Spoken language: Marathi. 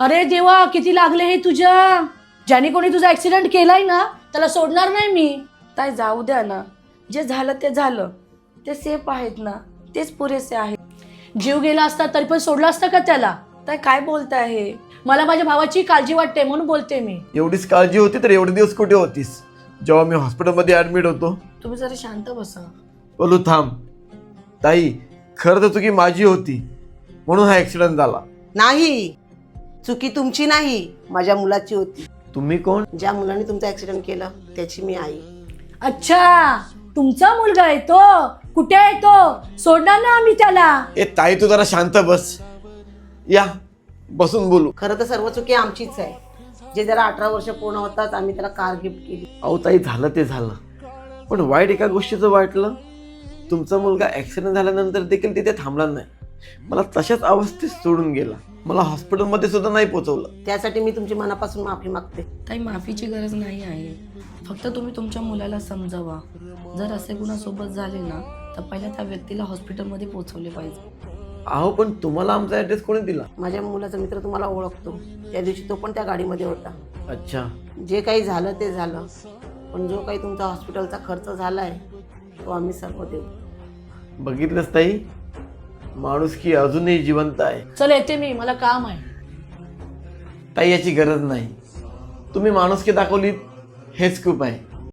अरे देवा, किती लागले हे तुझ्या. ज्याने कोणी तुझा ऍक्सिडेंट केलाय ना त्याला सोडणार नाही मी. ताई जाऊ द्या ना, जे झालं ते झालं. ते सेफ आहेत ना, तेच पुरेसे आहेत. जीव गेला असता तरी पण सोडला असता का त्याला? ताई काय बोलताय हे? मला माझ्या भावाची काळजी वाटते म्हणून बोलते मी. एवढीच काळजी होती तर एवढे दिवस कुठे होतीस जेव्हा मी हॉस्पिटलमध्ये ऍडमिट होतो? तुम्ही जरा शांत बसा. बोलू थांब. ताई, खरं तर चुकी माझी होती म्हणून हा ऍक्सिडेंट झाला. नाही, चुकी तुमची नाही, माझ्या मुलाची होती. तुम्ही कोण? ज्या मुलाने तुमचा ऍक्सिडेंट केला त्याची मी आई. अच्छा, तुमचा मुलगा आहे तो. कुठे आहे तो? सोडणार ना आम्ही त्याला. ए ताई, तू जरा शांत बस. या बसून बोलू. खरं तर सर्व चुकी आमचीच आहे. जे जरा 18 वर्ष पूर्ण होताच आम्ही त्याला कार गिफ्ट केली. अहो ताई, झालं ते झालं, पण वाईट एका गोष्टीचं वाटलं. तुमचा मुलगा ऍक्सिडेंट झाल्यानंतर देखील तिथे थांबला नाही. मला तशाच अवस्थेत सोडून गेला. मला हॉस्पिटलमध्ये सुद्धा नाही पोहोचवलं. त्यासाठी मी तुमची मनापासून माफी मागते. ताई माफीची गरज नाही आहे. फक्त तुम्ही तुमच्या मुलाला समजावा. जर असे गुन्हा सोबत झाले ना तर पहिल्या त्या व्यक्तीला हॉस्पिटलमध्ये पोहोचवले पाहिजे. अहो, पण तुम्हाला आमचा ऍड्रेस कोणी दिला? माझ्या मुलाचा मित्र तुम्हाला ओळखतो. त्या दिवशी तो पण त्या गाडीमध्ये होता. अच्छा. जे काही झालं ते झालं, पण जो काही तुमचा हॉस्पिटलचा खर्च झालाय तो आम्ही सर्व देऊ. बघितलंच ताई, माणूस की अजूनही जिवंत आहे. चल येते मी, मला काम आहे. ताई, याची गरज नाही. तुम्ही माणुसकी दाखवली हेच खूप आहे.